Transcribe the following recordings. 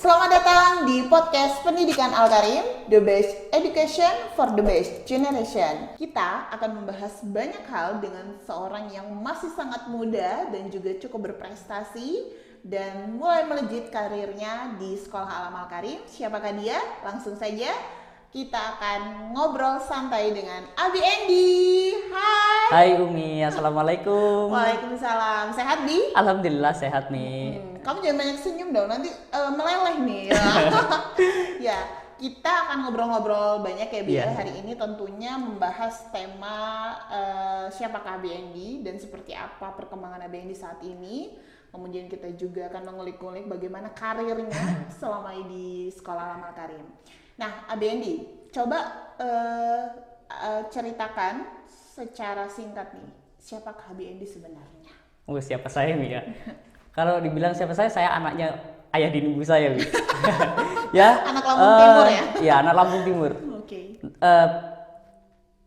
Selamat datang di podcast Pendidikan Al-Karim, the best education for the best generation. Kita akan membahas banyak hal dengan seorang yang masih sangat muda dan juga cukup berprestasi dan mulai melejit karirnya di Sekolah Alam Al-Karim. Siapakah dia? Langsung saja kita akan ngobrol santai dengan Abi Endi. Hai. Hai Umi, Assalamualaikum. Waalaikumsalam. Sehat, Bi? Alhamdulillah sehat nih. Kamu jangan banyak senyum dong, nanti meleleh nih. Ya, kita akan ngobrol-ngobrol banyak ya, Bi. Iya. Hari ini tentunya membahas tema siapakah Abi Endi dan seperti apa perkembangan Abi Endi saat ini. Kemudian kita juga akan mengulik-ulik bagaimana karirnya selama di Sekolah Alam Al-Karim. Nah, Abi Endi, coba ceritakan secara singkat nih, siapakah Abi Endi sebenarnya? Oh, siapa saya Mi ya? Kalau dibilang siapa saya anaknya ayah dan ibu saya Mi. Ya. Anak Lampung Timur ya? Ya, anak Lampung Timur. Oke.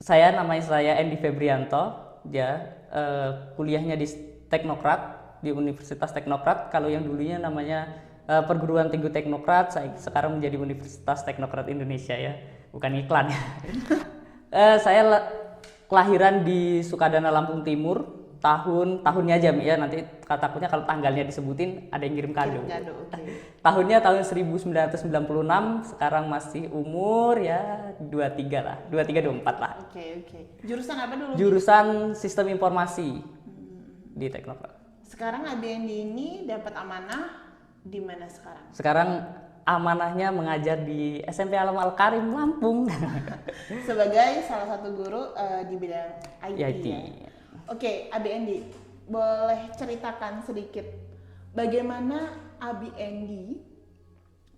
Namanya saya Endi Febrianto, ya. Kuliahnya di Teknokrat, di Universitas Teknokrat. Kalau yang dulunya namanya Perguruan Tinggi Teknokrat, saya sekarang menjadi Universitas Teknokrat Indonesia ya, bukan iklan ya. Saya kelahiran di Sukadana, Lampung Timur, tahunnya aja ya, nanti takutnya kalau tanggalnya disebutin ada yang ngirim kado. Okay. Tahunnya tahun 1996, sekarang masih umur ya 23 lah, 23-24 lah. Oke. Jurusan apa dulu? Jurusan Sistem Informasi di Teknokrat. Sekarang Abi Endi ini dapat amanah di mana sekarang? Sekarang amanahnya mengajar di SMP Alam Al-Karim Lampung. Sebagai salah satu guru di bidang IT. IT. Ya? Oke, Abi Endi, boleh ceritakan sedikit bagaimana Abi Endi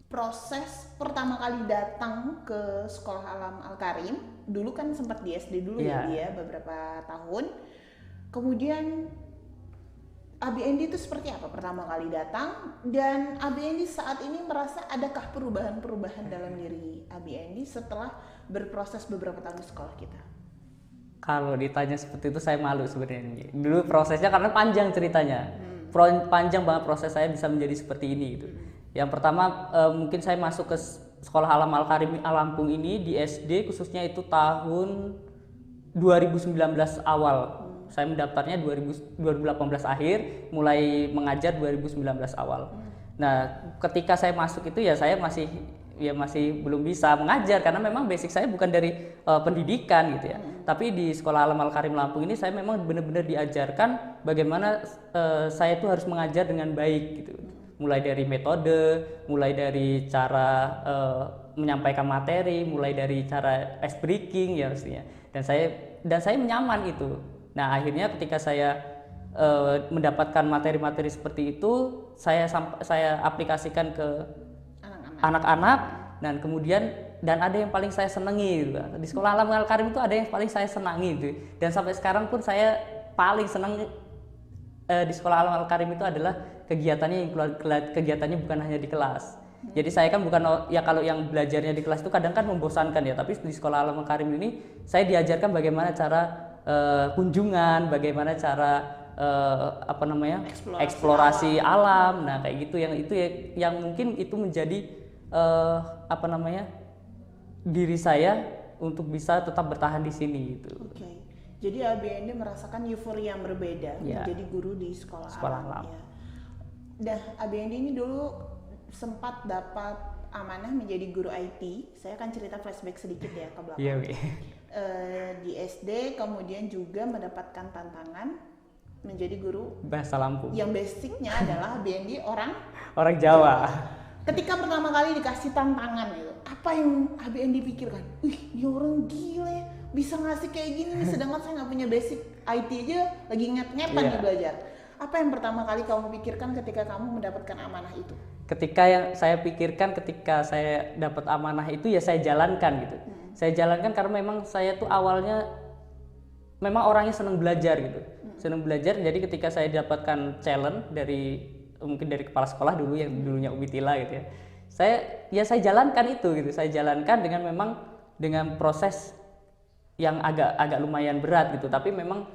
proses pertama kali datang ke Sekolah Alam Al-Karim. Dulu kan sempat di SD dulu ya dia beberapa tahun. Kemudian Abi Endi itu seperti apa pertama kali datang, dan Abi Endi saat ini merasa adakah perubahan-perubahan dalam diri Abi Endi setelah berproses beberapa tahun di sekolah kita? Kalau ditanya seperti itu saya malu sebenarnya. Dulu prosesnya karena panjang ceritanya. Panjang banget proses saya bisa menjadi seperti ini gitu. Yang pertama mungkin saya masuk ke Sekolah Alam Al-Karim Lampung ini di SD khususnya itu tahun 2019 awal. Saya mendaftarnya 2018 akhir, mulai mengajar 2019 awal. Nah, ketika saya masuk itu ya saya masih belum bisa mengajar karena memang basic saya bukan dari pendidikan gitu ya. Tapi di Sekolah Alam Al-Karim Lampung ini saya memang benar-benar diajarkan bagaimana saya itu harus mengajar dengan baik gitu. Mulai dari metode, mulai dari cara menyampaikan materi, mulai dari cara ice breaking ya mestinya. Dan saya nyaman itu. Nah, akhirnya ketika saya mendapatkan materi-materi seperti itu, saya aplikasikan ke anak-anak, dan kemudian ada yang paling saya senangi gitu. Di Sekolah Alam Al-Karim itu ada yang paling saya senangi gitu. Dan sampai sekarang pun saya paling senang di Sekolah Alam Al-Karim itu adalah kegiatannya bukan hanya di kelas. Jadi saya kan bukan ya, kalau yang belajarnya di kelas itu kadang kan membosankan ya, tapi di Sekolah Alam Al-Karim ini saya diajarkan bagaimana cara kunjungan, bagaimana cara eksplorasi alam. Nah, kayak gitu yang mungkin itu menjadi diri saya untuk bisa tetap bertahan di sini gitu. Oke. Jadi Abi Endi merasakan euforia yang berbeda menjadi guru di sekolah alam. Ya. Dah, Abi Endi ini dulu sempat dapat amanah menjadi guru IT. Saya akan cerita flashback sedikit ya ke belakang. Iya, di SD kemudian juga mendapatkan tantangan menjadi guru bahasa Lampung. Yang basicnya adalah Abi Endi orang Jawa. Ketika pertama kali dikasih tantangan itu, apa yang Abi Endi pikirkan? Ini orang gila ya, bisa ngasih kayak gini nih, sedangkan saya nggak punya basic IT aja, lagi ngep-ngepan nih belajar. Apa yang pertama kali kamu pikirkan ketika kamu mendapatkan amanah itu? Ketika saya dapat amanah itu ya saya jalankan gitu. Saya jalankan karena memang saya tuh awalnya memang orangnya senang belajar gitu. Senang belajar, jadi ketika saya dapatkan challenge mungkin dari kepala sekolah dulu yang dulunya Umi Tila gitu ya. Saya jalankan itu gitu. Saya jalankan dengan proses yang agak lumayan berat gitu. Tapi memang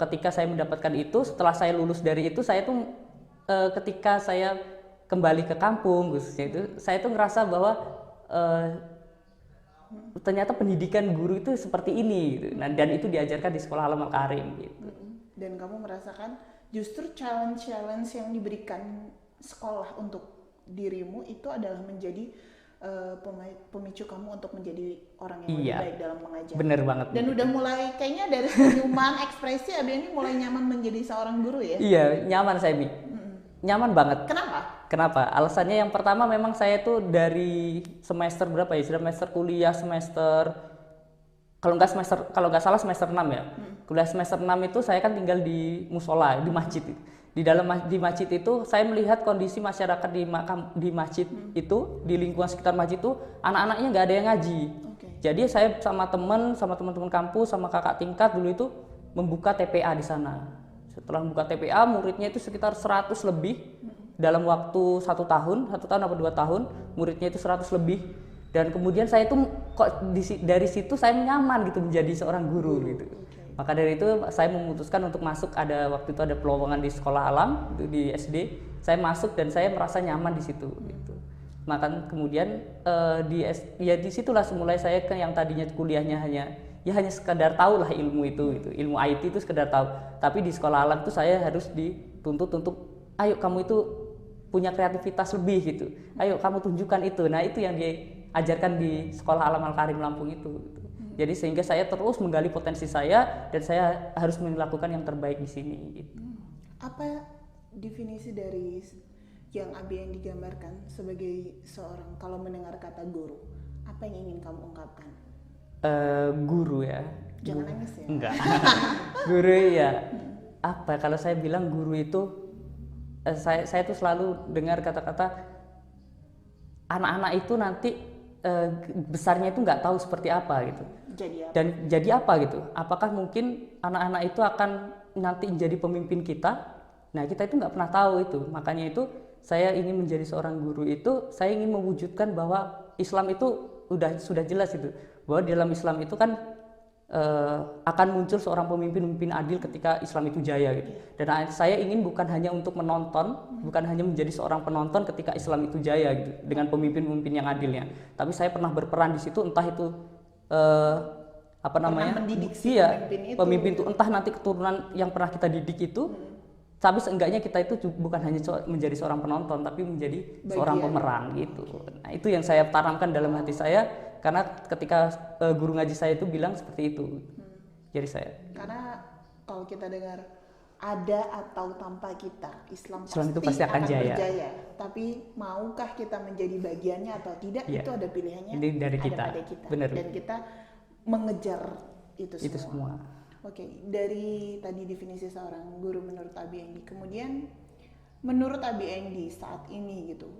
ketika saya mendapatkan itu, setelah saya lulus dari itu, saya tuh ketika saya kembali ke kampung khususnya itu, saya tuh ngerasa bahwa ternyata pendidikan guru itu seperti ini gitu. Nah, dan itu diajarkan di sekolah Alam Al-Karim gitu. Dan kamu merasakan justru challenge yang diberikan sekolah untuk dirimu itu adalah menjadi pemicu kamu untuk menjadi orang yang lebih baik dalam mengajar. Bener banget. Dan udah mulai kayaknya dari senyuman, ekspresi Abi ini mulai nyaman menjadi seorang guru ya? Iya, nyaman saya, Mi. Nyaman banget. Kenapa? Alasannya yang pertama memang saya tuh dari semester berapa ya? Semester kuliah kalau nggak salah semester 6 ya. Kuliah semester 6 itu saya kan tinggal di musola, di masjid. Di masjid itu saya melihat kondisi masyarakat di masjid itu, di lingkungan sekitar masjid itu anak-anaknya nggak ada yang ngaji. Jadi saya sama teman-teman kampus, sama kakak tingkat dulu itu membuka TPA di sana. Setelah membuka TPA, muridnya itu sekitar 100 lebih dalam waktu 1 tahun atau 2 tahun, muridnya itu 100 lebih. Dan kemudian saya itu dari situ saya nyaman gitu menjadi seorang guru gitu. Maka dari itu saya memutuskan untuk masuk, waktu itu ada pelowongan di sekolah alam itu di SD. Saya masuk dan saya merasa nyaman di situ gitu. Maka kemudian di situlah mulai saya yang tadinya kuliahnya hanya sekedar tahu lah ilmu itu gitu. Ilmu IT itu sekedar tahu. Tapi di sekolah alam itu saya harus dituntut untuk ayo kamu itu punya kreativitas lebih gitu. Ayo kamu tunjukkan itu. Nah, itu yang diajarkan di sekolah Alam Al-Karim Lampung itu gitu. Jadi sehingga saya terus menggali potensi saya dan saya harus melakukan yang terbaik di sini gitu. Apa definisi dari yang Abi yang digambarkan sebagai seorang, kalau mendengar kata guru, apa yang ingin kamu ungkapkan? Guru ya. Jangan nangis ya. Enggak. Guru ya. Apa kalau saya bilang guru itu saya tuh selalu dengar kata-kata anak-anak itu nanti besarnya itu nggak tahu seperti apa gitu. Jadi apa gitu? Apakah mungkin anak-anak itu akan nanti menjadi pemimpin kita? Nah, kita itu nggak pernah tahu itu. Makanya itu saya ingin menjadi seorang guru itu, saya ingin mewujudkan bahwa Islam itu sudah jelas itu. Bahwa di dalam Islam itu kan akan muncul seorang pemimpin adil ketika Islam itu jaya gitu. Dan saya ingin bukan hanya untuk menonton, bukan hanya menjadi seorang penonton ketika Islam itu jaya gitu dengan pemimpin yang adilnya. Tapi saya pernah berperan di situ, entah itu pemimpin itu entah nanti keturunan yang pernah kita didik itu, tapi seenggaknya kita itu bukan hanya menjadi seorang penonton, tapi menjadi seorang pemeran gitu. Nah, itu yang saya tanamkan dalam hati saya, karena ketika guru ngaji saya itu bilang seperti itu. Jadi saya. Karena kalau kita dengar ada atau tanpa kita, Islam itu pasti akan jaya. Berjaya. Tapi maukah kita menjadi bagiannya atau tidak, itu ada pilihannya. Dari kita. Ada pada kita. Benar. Dan kita mengejar itu semua. Oke, dari tadi definisi seorang guru menurut Abi Endi. Kemudian menurut Abi Endi saat ini gitu,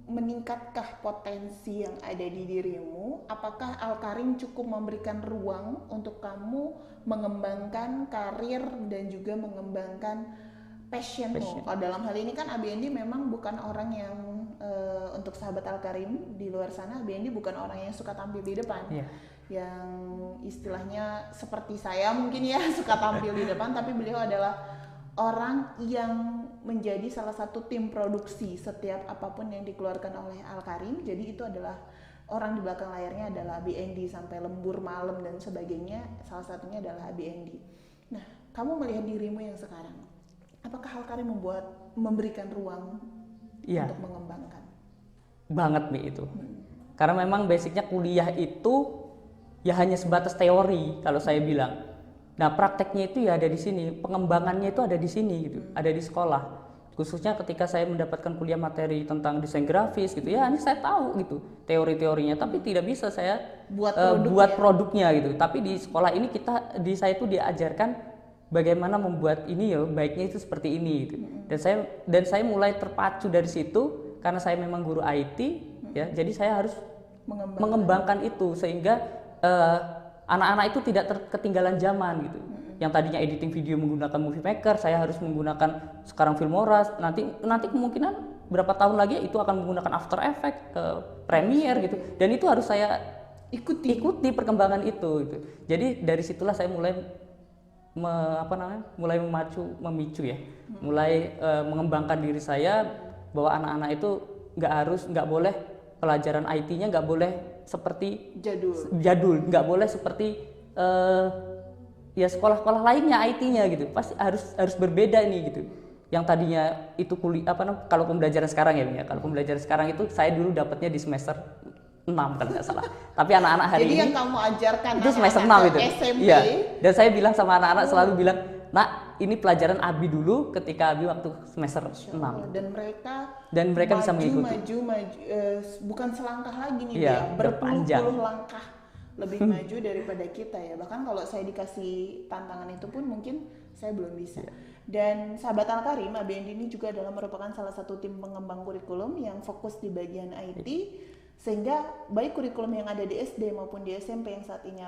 meningkatkah potensi yang ada di dirimu? Apakah Al-Karim cukup memberikan ruang untuk kamu mengembangkan karir dan juga mengembanggan passionmu? Kalau dalam hal ini kan Abi Endi memang bukan orang yang untuk sahabat Al-Karim di luar sana, Abi Endi bukan orang yang suka tampil di depan. Yang istilahnya seperti saya mungkin ya, suka tampil di depan, tapi beliau adalah orang yang menjadi salah satu tim produksi setiap apapun yang dikeluarkan oleh Al-Karim. Jadi itu adalah orang di belakang layarnya adalah Abi Endi sampai lembur malam dan sebagainya, salah satunya adalah Abi Endi. Nah, kamu melihat dirimu yang sekarang, apakah Al-Karim memberikan ruang untuk mengembangkan? Banget nih itu. Karena memang basicnya kuliah itu ya hanya sebatas teori kalau saya bilang. Nah, prakteknya itu ya ada di sini, pengembangannya itu ada di sini gitu, ada di sekolah. Khususnya ketika saya mendapatkan kuliah materi tentang desain grafis gitu, ya ini saya tahu gitu teori-teorinya, tapi tidak bisa saya buat produknya gitu. Tapi di sekolah ini saya itu diajarkan bagaimana membuat ini ya, baiknya itu seperti ini gitu. Dan saya mulai terpacu dari situ karena saya memang guru IT ya, jadi saya harus mengembangkan itu sehingga anak-anak itu tidak ketinggalan zaman gitu. Yang tadinya editing video menggunakan Movie Maker, saya harus menggunakan sekarang Filmora. Nanti kemungkinan berapa tahun lagi itu akan menggunakan After Effects, Premiere gitu. Dan itu harus saya ikuti perkembangan itu gitu. Jadi dari situlah saya mulai mulai memicu ya, mulai mengembangkan diri saya bahwa anak-anak itu nggak boleh pelajaran IT-nya nggak boleh seperti jadul, nggak boleh seperti ya sekolah-sekolah lainnya IT-nya gitu, pasti harus berbeda nih gitu. Yang tadinya itu kalau pembelajaran sekarang ya, kalau pembelajaran sekarang itu saya dulu dapatnya di semester 6 kalau nggak salah. Tapi anak-anak hari Jadi ini yang kamu ajarkan itu semester 6 itu. SMP. Iya. Dan saya bilang sama anak-anak selalu bilang, "Nak, ini pelajaran Abi dulu ketika Abi waktu semester 6." Dan mereka bisa mengikuti. Maju, bukan selangkah lagi nih Iya, ya, berpanjang. berpuluh-puluh langkah lebih maju daripada kita ya. Bahkan kalau saya dikasih tantangan itu pun mungkin saya belum bisa. Dan sahabat Al-Karim, ABND ini juga adalah merupakan salah satu tim pengembang kurikulum yang fokus di bagian IT, sehingga baik kurikulum yang ada di SD maupun di SMP yang saat ini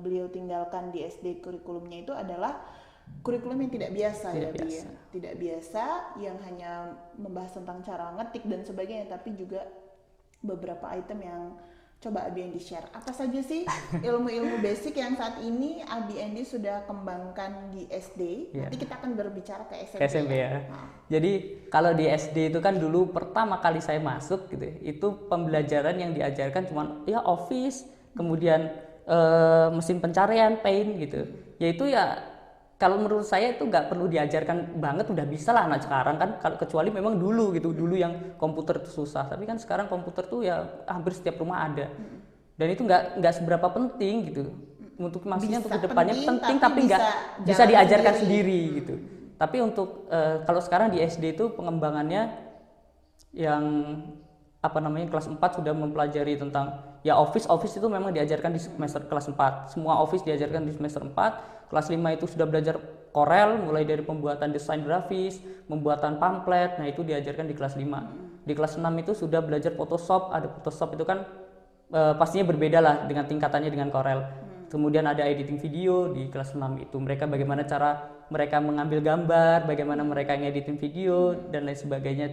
beliau tinggalkan di SD, kurikulumnya itu adalah kurikulum yang tidak biasa tidak biasa, yang hanya membahas tentang cara ngetik dan sebagainya, tapi juga beberapa item yang coba ABND share. Apa saja sih ilmu-ilmu basic yang saat ini ABND sudah kembangkan di SD? Nanti kita akan berbicara ke SMP. Ya. Jadi kalau di SD itu kan dulu pertama kali saya masuk gitu, itu pembelajaran yang diajarkan cuma ya Office, kemudian mesin pencarian, Paint gitu. Yaitu ya kalau menurut saya itu nggak perlu diajarkan banget, udah bisa lah anak sekarang kan, kalau kecuali memang dulu yang komputer itu susah, tapi kan sekarang komputer tuh ya hampir setiap rumah ada, dan itu nggak seberapa penting gitu untuk maksudnya untuk kedepannya penting tapi nggak bisa diajarkan sendiri gitu. Tapi untuk kalau sekarang di SD itu pengembangannya yang kelas 4 sudah mempelajari tentang ya Office itu memang diajarkan di semester kelas 4. Semua Office diajarkan di semester 4. Kelas 5 itu sudah belajar Corel, mulai dari pembuatan desain grafis, pembuatan pamflet. Nah, itu diajarkan di kelas 5. Di kelas 6 itu sudah belajar Photoshop. Ada Photoshop itu kan pastinya berbeda lah dengan tingkatannya dengan Corel. Kemudian ada editing video di kelas 6 itu. Mereka bagaimana cara mereka mengambil gambar, bagaimana mereka ngediting video dan lain sebagainya.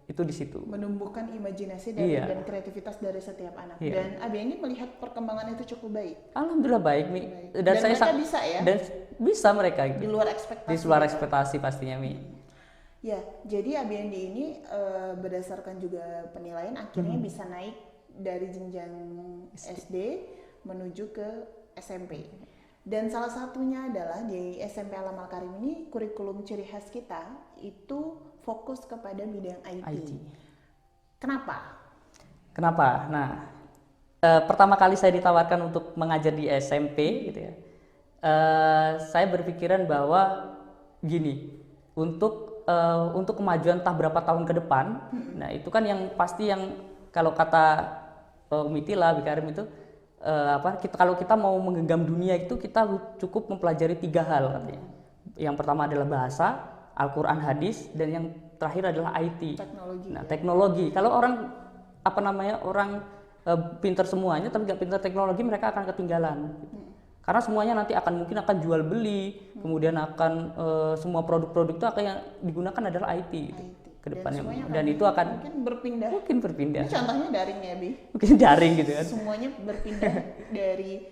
Itu di situ menumbuhkan imajinasi dan kreativitas dari setiap anak. Dan ABND melihat perkembangan itu cukup baik. Alhamdulillah baik, Mi. Dan saya mereka bisa ya. Dan bisa mereka gitu. Di luar ekspektasi. Di luar ekspektasi pastinya, Mi. Ya, jadi ABND ini berdasarkan juga penilaian akhirnya bisa naik dari jenjang SD menuju ke SMP. Dan salah satunya adalah di SMP Alam Al-Karim ini kurikulum ciri khas kita itu fokus kepada bidang IT. Kenapa? Nah, pertama kali saya ditawarkan untuk mengajar di SMP gitu ya, saya berpikiran bahwa gini, untuk kemajuan entah berapa tahun ke depan, nah itu kan yang pasti yang kalau kata Mitila Bikarim itu kalau kita mau menggenggam dunia itu kita cukup mempelajari 3 hal katanya. Yang pertama adalah bahasa, Al-Quran, hadis, dan yang terakhir adalah IT. Teknologi. Kalau orang orang pintar semuanya tapi nggak pintar teknologi, mereka akan ketinggalan. Karena semuanya nanti mungkin akan jual beli, kemudian akan semua produk-produk itu akan yang digunakan adalah IT. Gitu. Ke depannya, dan itu akan mungkin berpindah. Ini contohnya daring ya, Bi? Mungkin daring gitu kan. Semuanya berpindah dari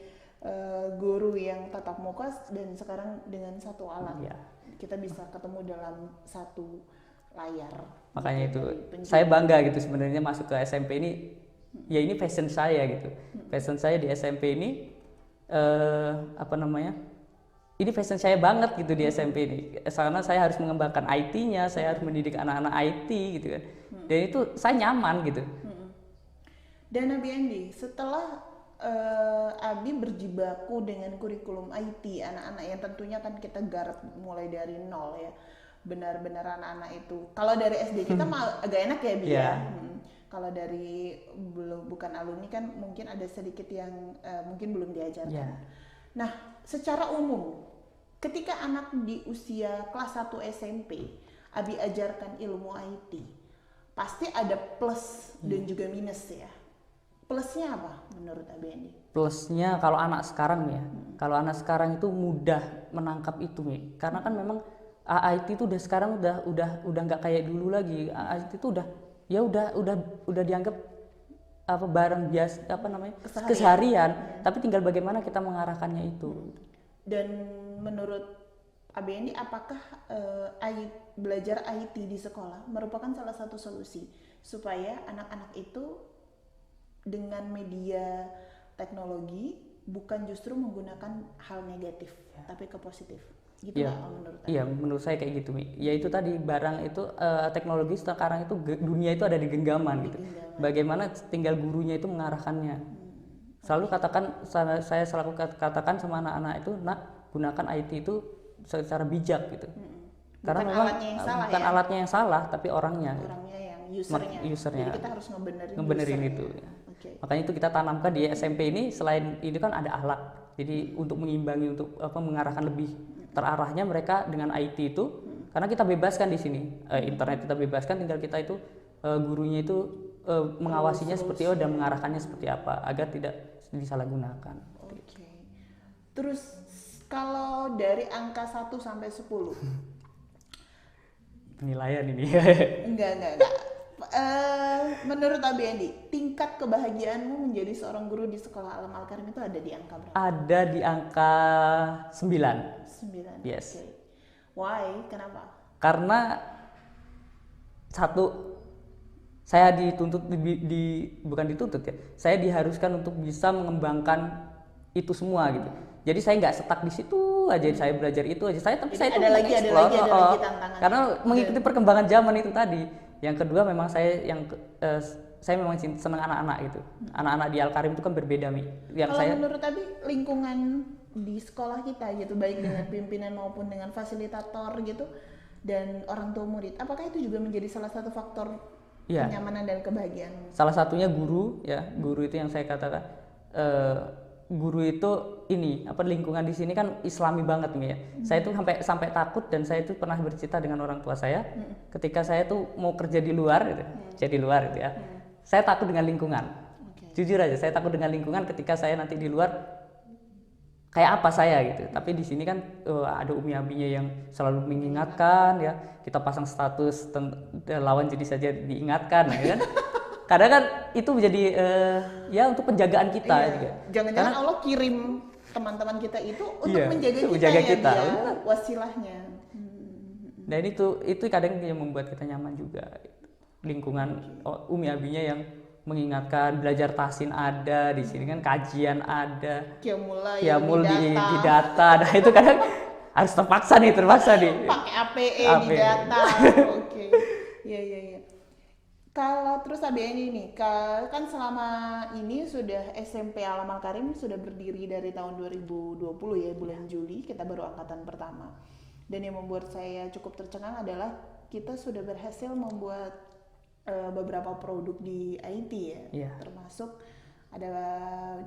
guru yang tatap muka dan sekarang dengan satu alat. Kita bisa ketemu dalam satu layar. Makanya itu saya bangga gitu sebenarnya masuk ke SMP ini. Ya ini passion saya gitu. Passion saya di SMP ini ini passion saya banget gitu di SMP ini, karena saya harus mengembangkan IT-nya, saya harus mendidik anak-anak IT gitu kan, dan itu saya nyaman gitu. Dan ABND, setelah Abi berjibaku dengan kurikulum IT anak-anak yang tentunya kan kita garap mulai dari nol ya, benar-benar anak-anak itu, kalau dari SD kita mah agak enak ya Bi ya. Kalau dari bukan alumni kan mungkin ada sedikit yang mungkin belum diajarkan. Nah, secara umum, ketika anak di usia kelas 1 SMP, Abi ajarkan ilmu IT, pasti ada plus dan juga minus ya. Plusnya apa menurut Abi? Plusnya kalau anak sekarang ya, kalau anak sekarang itu mudah menangkap itu nih, karena kan memang IT itu udah sekarang udah nggak kayak dulu lagi. IT itu udah dianggap barang biasa keseharian. Tapi tinggal bagaimana kita mengarahkannya itu. Dan menurut ABND, apakah belajar IT di sekolah merupakan salah satu solusi supaya anak-anak itu dengan media teknologi bukan justru menggunakan hal negatif, tapi ke positif? Gitu Iya, nggak kalau menurut Anda? iya menurut saya kayak gitu Mi. Ya itu tadi barang itu teknologi sekarang itu dunia itu ada di genggaman gitu. Bagaimana tinggal gurunya itu mengarahkannya. Selalu saya selalu katakan sama anak-anak itu, nak gunakan IT itu secara bijak gitu. Karena Bukan memang alatnya yang salah bukan ya? alatnya yang salah, tapi orangnya. Orangnya yang usernya. Usernya. Jadi kita harus Ngebenerin usernya. itu. Oke. Makanya itu kita tanamkan di SMP ini, selain ini kan ada alat. Jadi untuk mengimbangi, untuk mengarahkan lebih terarahnya mereka dengan IT itu, karena kita bebaskan di sini internet kita bebaskan, tinggal kita itu gurunya itu mengawasinya seperti apa dan mengarahkannya seperti apa agar tidak disalahgunakan. Oke. Terus kalau dari angka 1 sampai 10. Penilaian ini. Enggak. Menurut ABND, tingkat kebahagiaanmu menjadi seorang guru di sekolah Alam Al-Karim itu ada di angka berapa? Ada di angka 9. 9. Yes. Okay. Why? Kenapa? Karena satu, saya dituntut bukan dituntut ya, saya diharuskan untuk bisa mengembangkan itu semua gitu. Jadi saya nggak stuck di situ aja, saya belajar itu aja. Tapi Jadi saya tuh ada lagi tantangan. karena mengikuti perkembangan zaman itu tadi. Yang kedua memang saya memang senang anak-anak gitu. Anak-anak di Al-Karim itu kan berbeda Mi. Kalau menurut Abi, lingkungan di sekolah kita gitu, baik dengan pimpinan maupun dengan fasilitator gitu dan orang tua murid, apakah itu juga menjadi salah satu faktor kenyamanan dan kebahagiaan? Salah satunya guru ya, guru itu yang saya katakan guru itu lingkungan di sini kan Islami banget nih ya. Saya tuh sampai takut, dan saya tuh pernah bercerita dengan orang tua saya ketika saya tuh mau kerja di luar gitu. Kerja di luar gitu ya. Saya takut dengan lingkungan. Jujur aja saya takut dengan lingkungan ketika saya nanti di luar kayak apa saya gitu. Tapi di sini kan ada umi abinya yang selalu mengingatkan ya. Kita pasang status lawan jenis saja diingatkan ya kan. Kadang kan itu menjadi ya untuk penjagaan kita juga. Jangan-jangan Allah kirim teman-teman kita itu untuk menjaga kita. Dia wasilahnya. Dan itu kadang yang membuat kita nyaman juga. Lingkungan umi abinya yang mengingatkan, belajar tahsin ada di sini kan, kajian ada, Qiyamul di data. Nah itu kadang harus terpaksa nih. Pakai APE di data. Oke. Iya. Kalau terus ABN ini, kan selama ini sudah SMP Alam Al-Karim sudah berdiri dari tahun 2020 ya, bulan Juli kita baru angkatan pertama. Dan yang membuat saya cukup tercengang adalah kita sudah berhasil membuat beberapa produk di IT ya, termasuk ada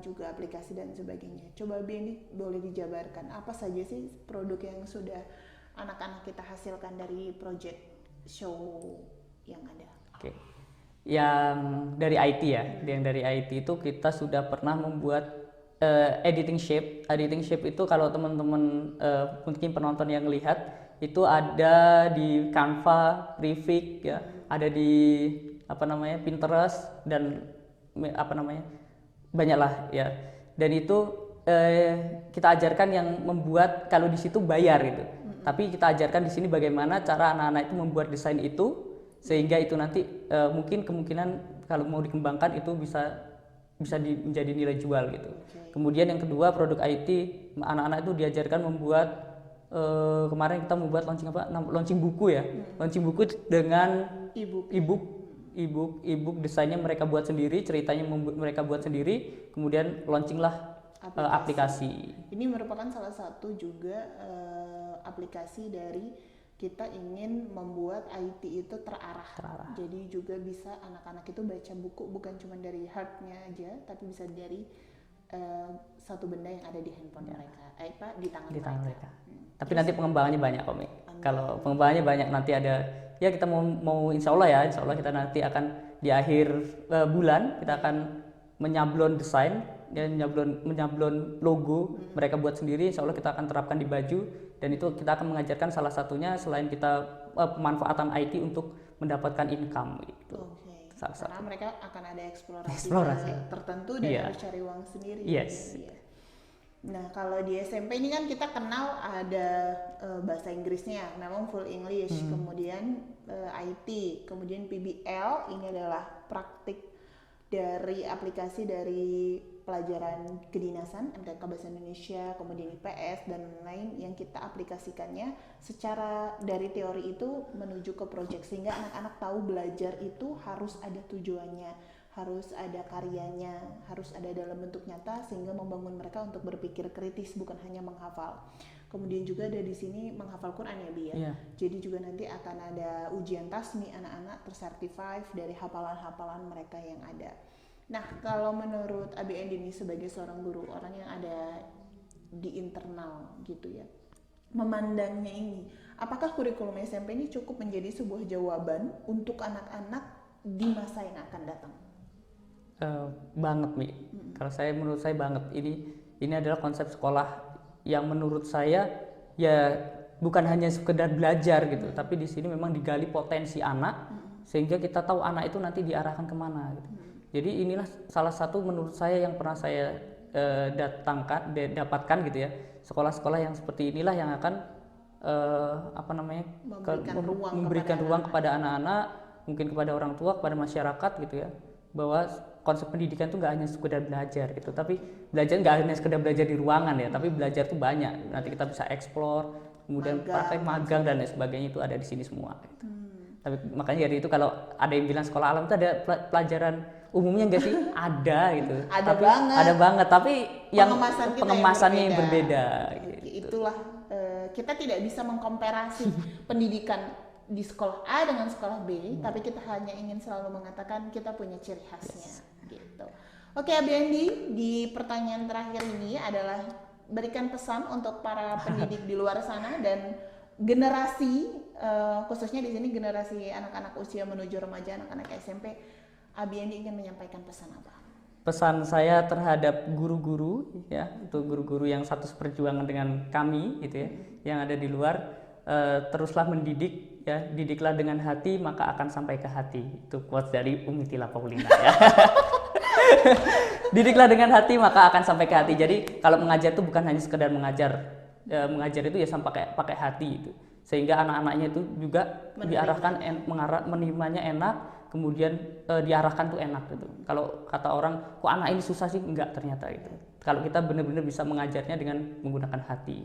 juga aplikasi dan sebagainya. Coba ABN boleh dijabarkan apa saja sih produk yang sudah anak-anak kita hasilkan dari project show yang ada? Oke. Yang dari IT ya, yang dari IT itu kita sudah pernah membuat editing shape. Editing shape itu kalau teman-teman mungkin penonton yang lihat itu ada di Canva, Prefix ya, ada di Pinterest dan banyak lah ya. Dan itu kita ajarkan yang membuat, kalau di situ bayar gitu. Tapi kita ajarkan di sini bagaimana cara anak-anak itu membuat desain itu sehingga itu nanti mungkin kemungkinan kalau mau dikembangkan itu bisa menjadi nilai jual gitu. Kemudian yang kedua, produk IT, anak-anak itu diajarkan membuat kemarin kita membuat launching buku ya. Launching buku dengan e-book desainnya mereka buat sendiri, ceritanya mereka buat sendiri, kemudian launchinglah aplikasi. Ini merupakan salah satu juga aplikasi dari kita ingin membuat IT itu terarah. Jadi juga bisa anak-anak itu baca buku bukan cuma dari hardnya aja, tapi bisa dari satu benda yang ada di handphone mereka, di tangan mereka. Tapi nanti pengembangannya banyak kok, Mi. Kalau pengembangannya banyak nanti ada ya, kita mau insya Allah kita nanti akan di akhir bulan kita akan menyablon desain ya, menyablon logo mereka buat sendiri. Insya Allah kita akan terapkan di baju, dan itu kita akan mengajarkan salah satunya selain kita pemanfaatan IT untuk mendapatkan income gitu. Karena mereka akan ada eksplorasi tertentu dan harus cari uang sendiri. Yes. Nah, kalau di SMP ini kan kita kenal ada bahasa Inggrisnya, memang full English, kemudian IT, kemudian PBL, ini adalah praktik dari aplikasi dari pelajaran kedinasan, MTK Bahasa Indonesia, kemudian IPS, dan lain-lain yang kita aplikasikannya secara dari teori itu menuju ke project, sehingga anak-anak tahu belajar itu harus ada tujuannya, harus ada karyanya, harus ada dalam bentuk nyata, sehingga membangun mereka untuk berpikir kritis, bukan hanya menghafal. Kemudian juga ada di sini menghafal Quran ya Bi ya. Iya. Jadi juga nanti akan ada ujian tasmi, anak-anak tersertify dari hafalan-hafalan mereka yang ada. Nah, kalau menurut Abi Endi ini sebagai seorang guru, orang yang ada di internal gitu ya, memandangnya ini, apakah kurikulum SMP ini cukup menjadi sebuah jawaban untuk anak-anak di masa yang akan datang? Banget Mi. Kalau menurut saya banget. Ini adalah konsep sekolah yang menurut saya ya bukan hanya sekedar belajar gitu, tapi di sini memang digali potensi anak sehingga kita tahu anak itu nanti diarahkan kemana gitu. Jadi inilah salah satu menurut saya yang pernah saya dapatkan gitu ya, sekolah-sekolah yang seperti inilah yang akan memberikan ruang kepada anak-anak, mungkin kepada orang tua, kepada masyarakat gitu ya, bahwa konsep pendidikan itu nggak hanya sekedar belajar gitu, tapi belajar nggak hanya sekedar belajar di ruangan ya, tapi belajar tuh banyak. Nanti kita bisa eksplor, kemudian praktek magang dan lain sebagainya itu ada di sini semua. Gitu. Tapi makanya dari itu kalau ada yang bilang sekolah alam itu ada pelajaran umumnya nggak sih? Ada gitu. Ada banget. Tapi yang pengemasannya yang berbeda. Gitu. Itulah kita tidak bisa mengkomparasi pendidikan di sekolah A dengan sekolah B, tapi kita hanya ingin selalu mengatakan kita punya ciri khasnya. Gitu. Oke, Abi Endi, di pertanyaan terakhir ini adalah berikan pesan untuk para pendidik di luar sana dan generasi, khususnya di sini generasi anak-anak usia menuju remaja, anak-anak SMP. Abi Endi ingin menyampaikan pesan apa? Pesan saya terhadap guru-guru ya, untuk guru-guru yang satu seperjuangan dengan kami gitu ya, yang ada di luar, teruslah mendidik ya, didiklah dengan hati maka akan sampai ke hati. Itu quotes dari Umi Tila Paulina ya. Didiklah dengan hati maka akan sampai ke hati. Jadi kalau mengajar itu bukan hanya sekedar mengajar. Mengajar itu ya sampai pakai hati itu. Sehingga anak-anaknya itu juga diarahkan menerimanya enak, kemudian diarahkan tuh enak gitu. Kalau kata orang, kok anak ini susah sih? Enggak, ternyata itu. Kalau kita benar-benar bisa mengajarnya dengan menggunakan hati.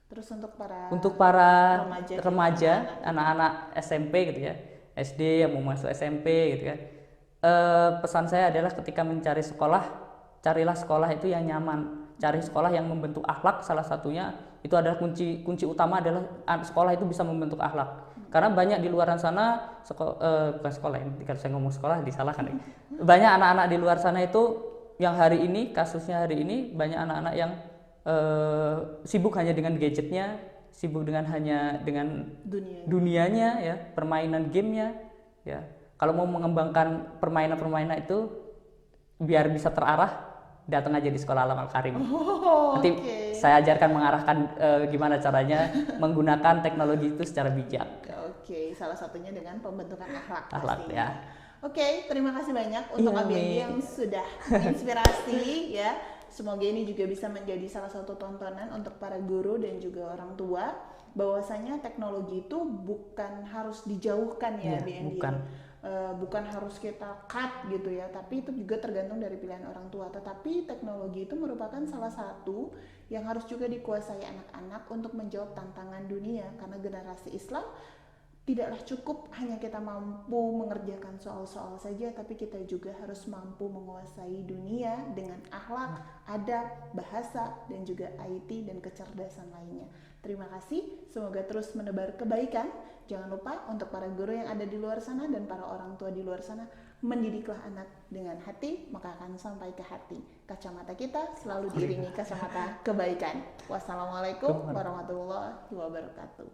Terus untuk para remaja, anak-anak SMP gitu ya, SD yang mau masuk SMP gitu kan, pesan saya adalah ketika mencari sekolah, carilah sekolah itu yang nyaman, cari sekolah yang membentuk akhlak. Salah satunya itu adalah kunci utama adalah sekolah itu bisa membentuk akhlak. Karena banyak di luar sana bukan sekolah ini, kalau saya ngomong sekolah disalahkan. Banyak anak-anak di luar sana itu yang hari ini kasusnya banyak anak-anak yang sibuk hanya dengan gadgetnya, sibuk dengan dunianya ya, permainan gamenya ya. Kalau mau mengembangkan permainan itu biar bisa terarah, datang aja di sekolah Alam Al-Karim. Nanti saya ajarkan mengarahkan gimana caranya menggunakan teknologi itu secara bijak. Salah satunya dengan pembentukan akhlak ya. Terima kasih banyak untuk Abi Endi yang sudah inspirasi ya. Semoga ini juga bisa menjadi salah satu tontonan untuk para guru dan juga orang tua, bahwasanya teknologi itu bukan harus dijauhkan ya, Abi Endi. Bukan harus kita cut gitu ya, tapi itu juga tergantung dari pilihan orang tua. Tetapi teknologi itu merupakan salah satu yang harus juga dikuasai anak-anak untuk menjawab tantangan dunia, karena generasi Islam tidaklah cukup hanya kita mampu mengerjakan soal-soal saja, tapi kita juga harus mampu menguasai dunia dengan akhlak, adab, bahasa, dan juga IT dan kecerdasan lainnya. Terima kasih, semoga terus menebar kebaikan. Jangan lupa untuk para guru yang ada di luar sana dan para orang tua di luar sana, mendidiklah anak dengan hati, maka akan sampai ke hati. Kacamata kita selalu diiringi kacamata kebaikan. Wassalamualaikum warahmatullahi wabarakatuh.